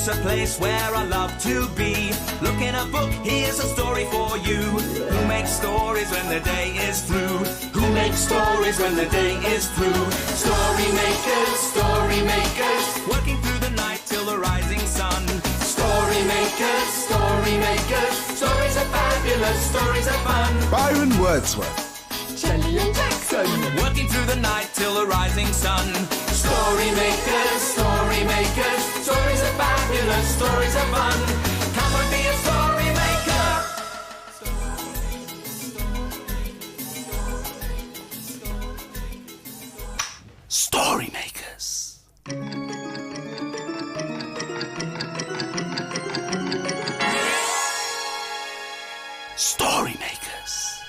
It's a place where I love to be. Look in a book, here's a story for you. Who makes stories when the day is through? Who makes stories when the day is through? Story makers, working through the night till the rising sun. Story makers, stories are fabulous, stories are fun. Byron Wordsworth. Jelly and Jackson, working through the night till the rising sun. Story makers, stories are fabulous, stories are fun. Come and be a story maker. Story makers. Story makers.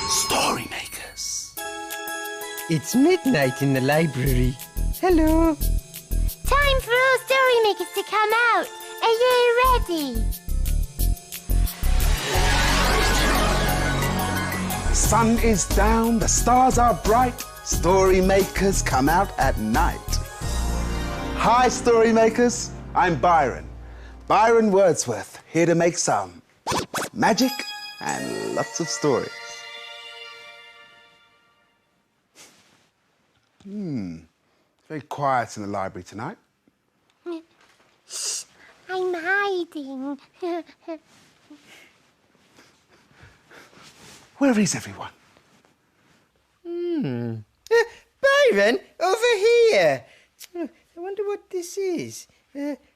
Story makers. It's midnight in the library. Hello. time for all story makers to come out. Are you ready? Sun is down, the stars are bright. Story makers come out at night. Hi, story makers. I'm Byron. Byron Wordsworth, here to make some magic and lots of stories. Very quiet in the library tonight. Shh, I'm hiding. Where is everyone? Byron, over here. I wonder what this is.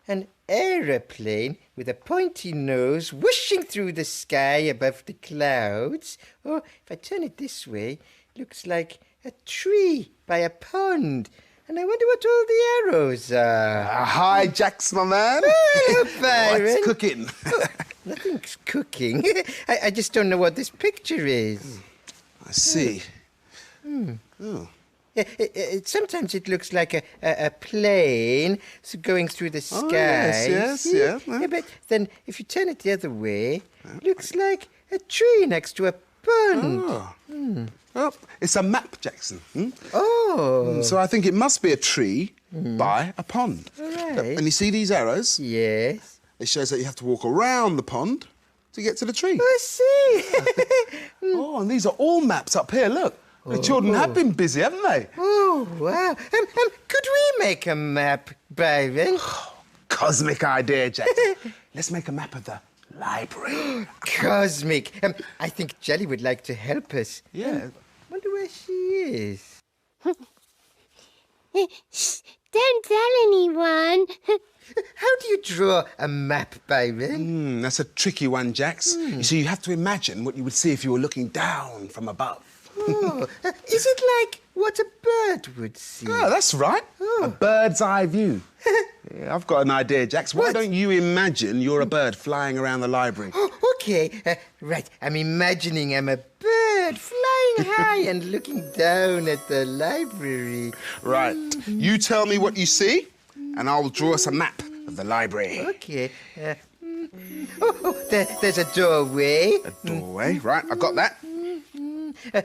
An aeroplane with a pointy nose whooshing through the sky above the clouds. Or, if I turn it this way, looks like a tree by a pond. And I wonder what all the arrows are. Hi, Jax, my man. Hello, Byron. What's cooking? Nothing's cooking. I just don't know what this picture is. I see. Oh. Sometimes it looks like a plane going through the sky. Yeah. But then if you turn it the other way, it looks like a tree next to a pond. Oh, it's a map, Jackson. Oh. So I think it must be a tree by a pond. Right. And you see these arrows? Yes. It shows that you have to walk around the pond to get to the tree. I see. Oh, and these are all maps up here, look. The children have been busy, haven't they? Oh, wow. Could we make a map, Byron? Cosmic idea, Jackson. Let's make a map of the library. Cosmic. I think Jelly would like to help us. Yeah. Wonder where she is. Shh, don't tell anyone. How do you draw a map, Byron? That's a tricky one, Jax. You see, you have to imagine what you would see if you were looking down from above. Oh, is it like what a bird would see? Oh, that's right. A bird's eye view. Yeah, I've got an idea, Jax. Why don't you imagine you're a bird flying around the library? Oh, okay. Right, I'm imagining I'm a bird flying high and looking down at the library. Right. You tell me what you see, and I'll draw us a map of the library. Okay. There's a doorway. A doorway, right, I got that.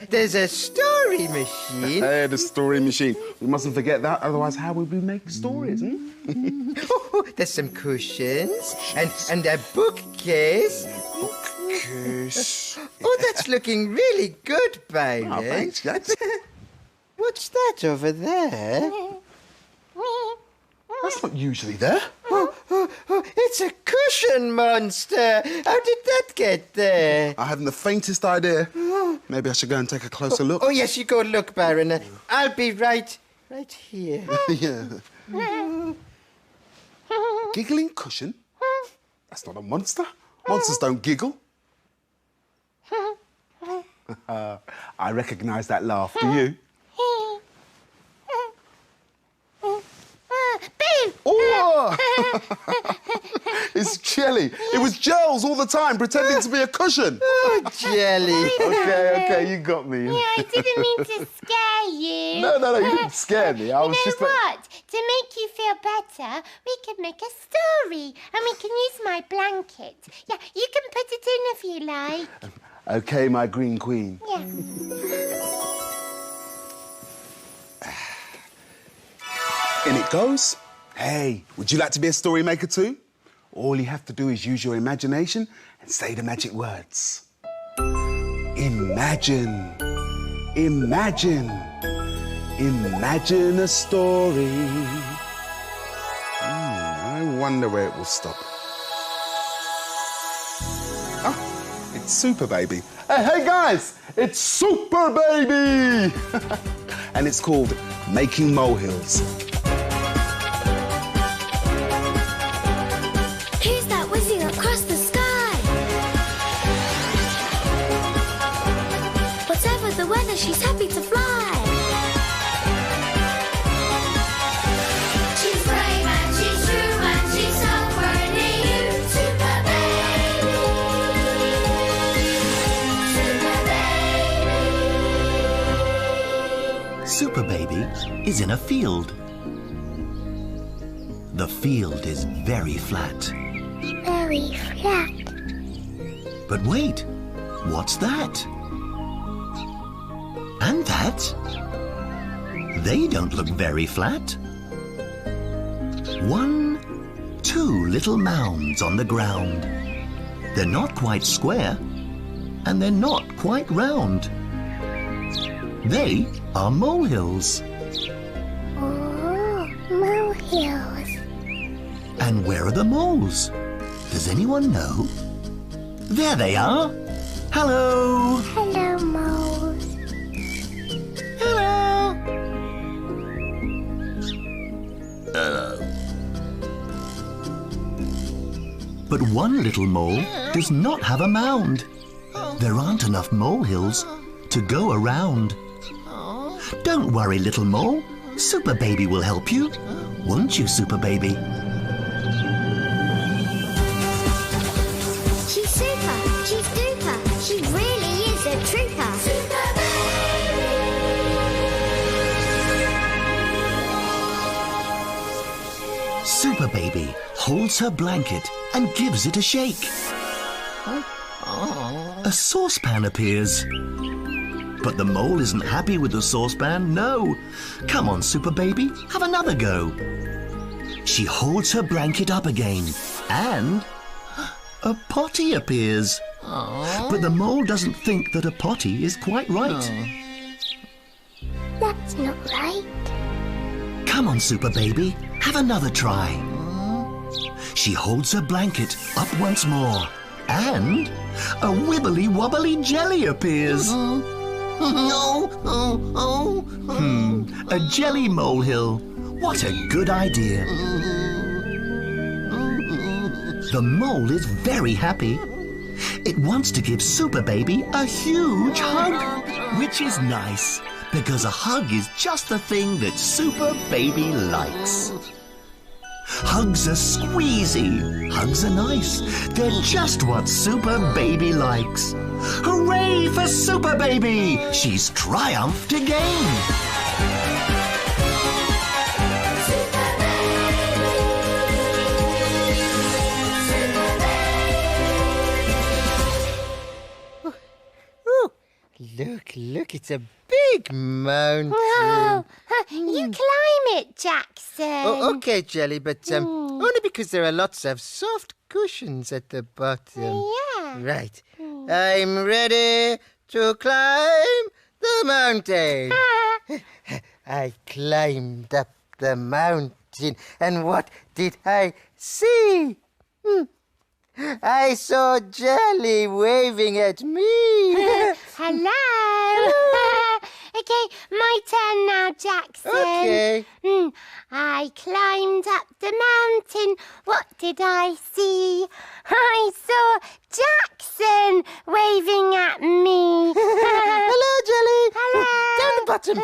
There's a story machine. The story machine. We mustn't forget that, otherwise how would we make stories, There's some cushions and a bookcase. Bookcase. Oh, that's looking really good, Byron. Oh, thanks, Jax. What's that over there? That's not usually there. It's a cushion monster. How did that get there? I haven't the faintest idea. Maybe I should go and take a closer look. Oh, yes, you go look, Byron. I'll be right here. Yeah. Giggling cushion? That's not a monster. Monsters don't giggle. I recognise that laugh. Do you? Oh! It's Jelly. It was Gels all the time, pretending to be a cushion. Oh, Jelly. Okay, you got me. Yeah, I didn't mean to scare you. No, you didn't scare me. I was You just know what? To make you feel better, we could make a story. And we can use my blanket. Yeah, you can put it in if you like. Okay, my green queen. Yeah. In it goes. Hey, would you like to be a story maker too? All you have to do is use your imagination and say the magic words. Imagine. Imagine. Imagine a story. I wonder where it will stop. Oh, it's Super Baby. Hey guys, it's Super Baby! And it's called Making Molehills. Who's that whizzing across the sky? Whatever the weather, she's happy to fly. She's brave and she's true and she's somewhere near you. Super Baby. Super Baby. Super Baby is in a field. The field is very flat. Very flat. But wait, what's that? And that? They don't look very flat. 1, 2 little mounds on the ground. They're not quite square, and they're not quite round. They are molehills. Oh, molehills. And where are the moles? Does anyone know? There they are. Hello. Hello, moles. Hello. But one little mole does not have a mound. There aren't enough molehills to go around. Don't worry, little mole. Super Baby will help you. Won't you, Super Baby? She's super, she's duper, she really is a trooper. Super Baby! Super Baby holds her blanket and gives it a shake. A saucepan appears. But the mole isn't happy with the saucepan, no. Come on, Super Baby, have another go. She holds her blanket up again, and a potty appears. But the mole doesn't think that a potty is quite right. That's not right. Come on, Super Baby, have another try. She holds her blanket up once more, and a wibbly-wobbly jelly appears. A jelly molehill. What a good idea. The mole is very happy. It wants to give Super Baby a huge hug, which is nice, because a hug is just the thing that Super Baby likes. Hugs are squeezy. Hugs are nice. They're just what Super Baby likes. Hooray for Super Baby! She's triumphed again. Look, it's a big mountain. Whoa! You climb it, Jackson. Oh, okay, Jelly, but only because there are lots of soft cushions at the bottom. Yeah. Right. I'm ready to climb the mountain. I climbed up the mountain, and what did I see? I saw Jelly waving at me. Hello. Okay, my turn now, Jackson. Okay. I climbed up the mountain. What did I see? I saw Jackson waving at me. Hello, Jelly. Hello. Down the bottom.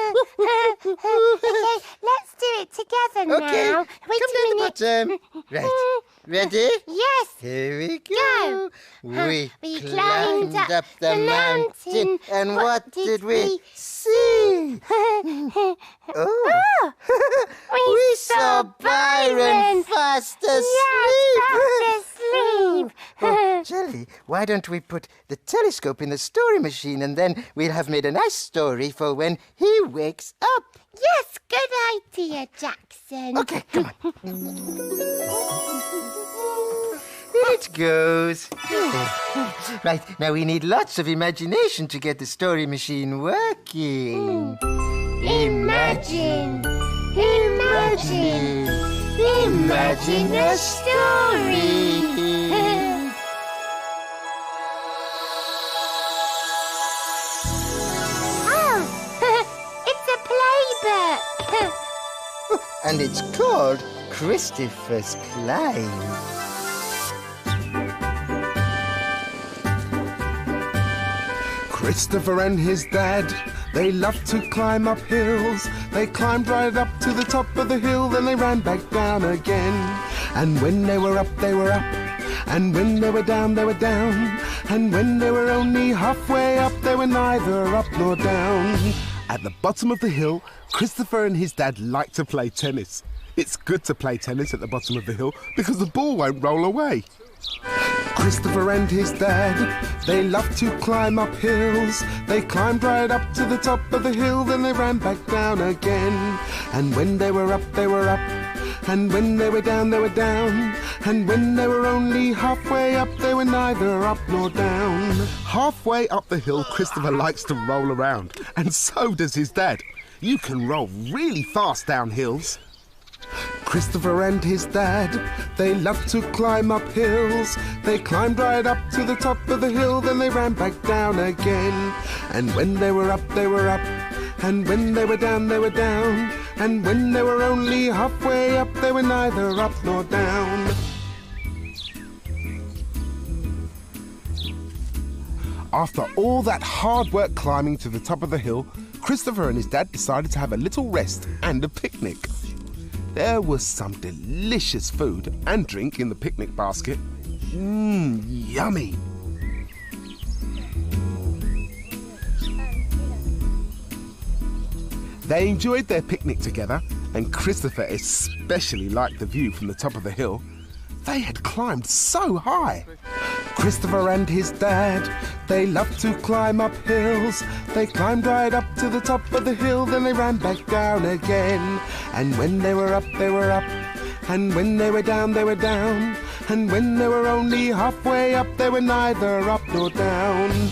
Okay, let's do it together Okay, now. Wait come a down the minute. bottom. Right. Ready? Yes. Here we go. Go. We climbed up the mountain. And what did we see? Oh. We saw Byron fast asleep. Yes, fast asleep. Oh, Jelly, why don't we put the telescope in the story machine and then we'll have made a nice story for when he wakes up. Yes, good idea, Jackson. Okay, come on. Here it goes. Right, now we need lots of imagination to get the story machine working. Imagine a story. Oh, it's a playbook. And it's called Christopher's Climb. Christopher and his dad, they loved to climb up hills. They climbed right up to the top of the hill, then they ran back down again. And when they were up, they were up. And when they were down, they were down. And when they were only halfway up, they were neither up nor down. At the bottom of the hill, Christopher and his dad liked to play tennis. It's good to play tennis at the bottom of the hill because the ball won't roll away. Christopher and his dad, they loved to climb up hills. They climbed right up to the top of the hill, then they ran back down again. And when they were up, they were up. And when they were down, they were down. And when they were only halfway up, they were neither up nor down. Halfway up the hill, Christopher likes to roll around. And so does his dad. You can roll really fast down hills. Christopher and his dad, they loved to climb up hills. They climbed right up to the top of the hill, then they ran back down again. And when they were up, they were up. And when they were down, they were down. And when they were only halfway up, they were neither up nor down. After all that hard work climbing to the top of the hill, Christopher and his dad decided to have a little rest and a picnic. There was some delicious food and drink in the picnic basket. Yummy. They enjoyed their picnic together, and Christopher especially liked the view from the top of the hill. They had climbed so high. Christopher and his dad, they loved to climb up hills. They climbed right up to the top of the hill, then they ran back down again. And when they were up, they were up. And when they were down, they were down. And when they were only halfway up, they were neither up nor down.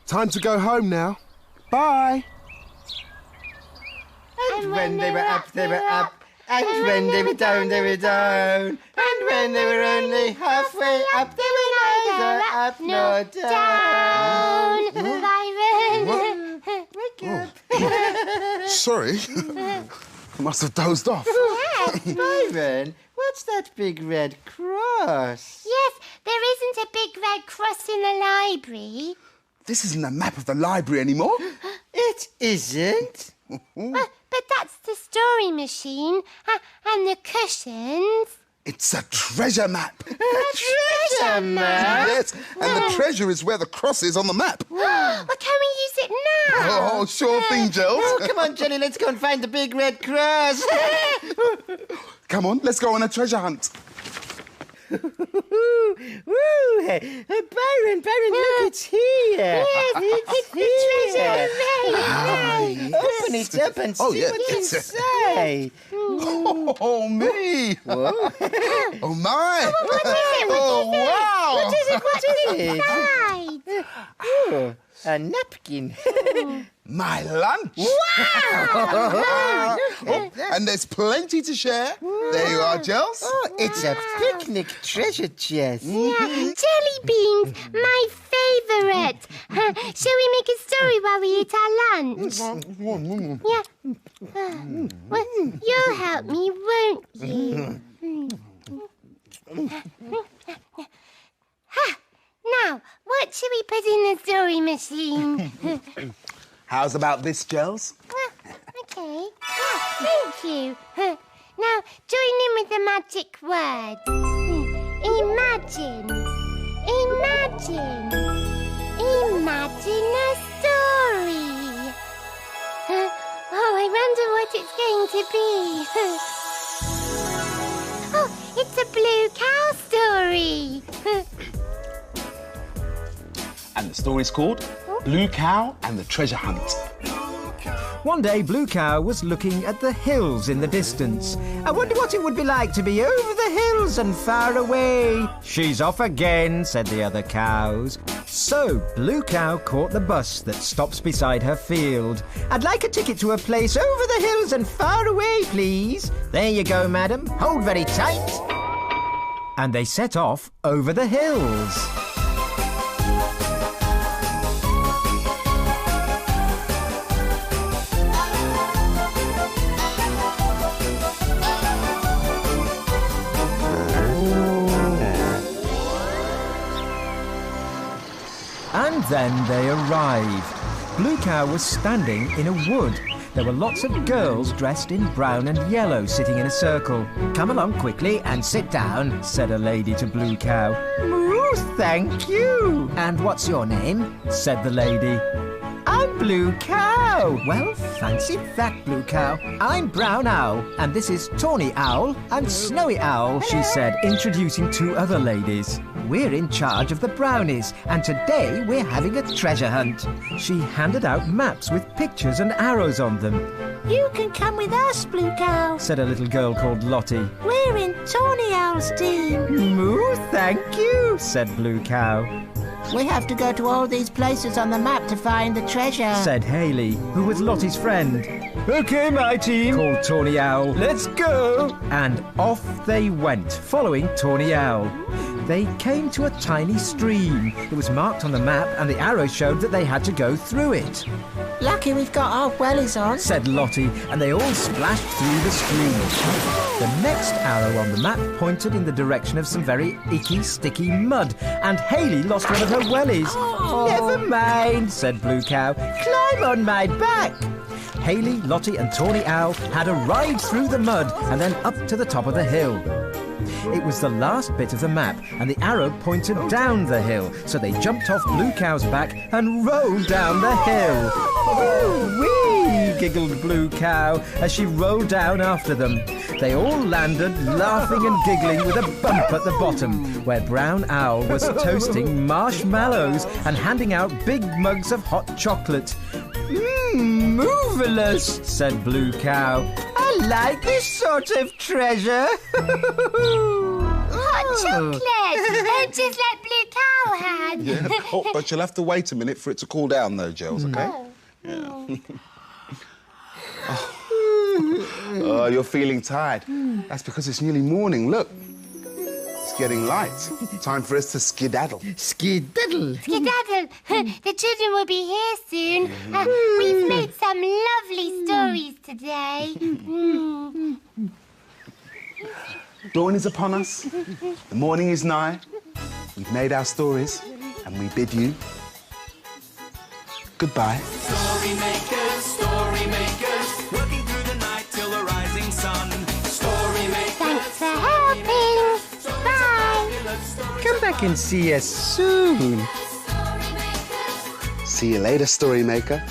Time to go home now. Bye. And when they were up, they were up. And when they were down, they were down. And when they were only halfway up, they were neither up nor down. Byron. Wake up. Sorry. I must have dozed off. Yes. Byron, what's that big red cross? Yes, there isn't a big red cross in the library. This isn't a map of the library anymore. It isn't. But that's the story machine and the cushions. It's a treasure map. Treasure map? Yes, and the treasure is where the cross is on the map. Well, can we use it now? Oh, sure thing, Gels. Oh, come on, Jenny, let's go and find the big red cross. Come on, let's go on a treasure hunt. Woo! Byron, look, it's here. Yes, it's the treasure. Hooray! Open it up and see what's inside. Oh, me. Whoa. Oh, my. What is it? Oh, wow. What is it inside? Oh, a napkin. My lunch. Wow! Oh, and there's plenty to share. There you are, Gels. Oh, it's a picnic treasure chest. Yeah, jelly beans, my favourite. Shall we make a story while we eat our lunch? Yeah. Well, you'll help me, won't you? Now, what shall we put in the story machine? How's about this, Gels? Okay. Thank you. Now, join in with the magic word. Imagine. Imagine. Imagine a story. Oh, I wonder what it's going to be. Oh, it's a blue cow story. story. And the story's called Blue Cow and the Treasure Hunt. One day, Blue Cow was looking at the hills in the distance. I wonder what it would be like to be over the hills and far away. She's off again, said the other cows. So, Blue Cow caught the bus that stops beside her field. I'd like a ticket to a place over the hills and far away, please. There you go, madam. Hold very tight. And they set off over the hills. And then they arrived. Blue Cow was standing in a wood. There were lots of girls dressed in brown and yellow sitting in a circle. Come along quickly and sit down, said a lady to Blue Cow. Moo, thank you. And what's your name? Said the lady. I'm Blue Cow. Well, fancy that, Blue Cow. I'm Brown Owl, and this is Tawny Owl and Snowy Owl, she said, introducing two other ladies. We're in charge of the brownies, and today we're having a treasure hunt. She handed out maps with pictures and arrows on them. You can come with us, Blue Cow, said a little girl called Lottie. We're in Tawny Owl's team. Moo, thank you, said Blue Cow. We have to go to all these places on the map to find the treasure, said Hayley, who was Lottie's friend. OK, my team, called Tawny Owl. Let's go. And off they went, following Tawny Owl. They came to a tiny stream. It was marked on the map, and the arrow showed that they had to go through it. Lucky we've got our wellies on, said Lottie, and they all splashed through the stream. The next arrow on the map pointed in the direction of some very icky, sticky mud, and Hayley lost one of her wellies. Oh. Never mind, said Blue Cow. Climb on my back. Hayley, Lottie and Tawny Owl had a ride through the mud and then up to the top of the hill. It was the last bit of the map, and the arrow pointed down the hill, so they jumped off Blue Cow's back and rolled down the hill. Whee! Giggled Blue Cow as she rolled down after them. They all landed laughing and giggling with a bump at the bottom, where Brown Owl was toasting marshmallows and handing out big mugs of hot chocolate. Marvelous, said Blue Cow. I like this sort of treasure. Hot chocolate! Just like Blue Cow had. Yeah, but you'll have to wait a minute for it to cool down, though, Gels, OK? Yeah. Oh, you're feeling tired. That's because it's nearly morning. Look, it's getting light. Time for us to skedaddle. Skedaddle? Skedaddle! The children will be here soon. We've made some lovely stories today. Dawn is upon us. The morning is nigh. We've made our stories, and we bid you goodbye. Story makers, working through the night till the rising sun. Story makers. Thanks for helping. Bye. Come back and see us soon. See you later, Story Maker.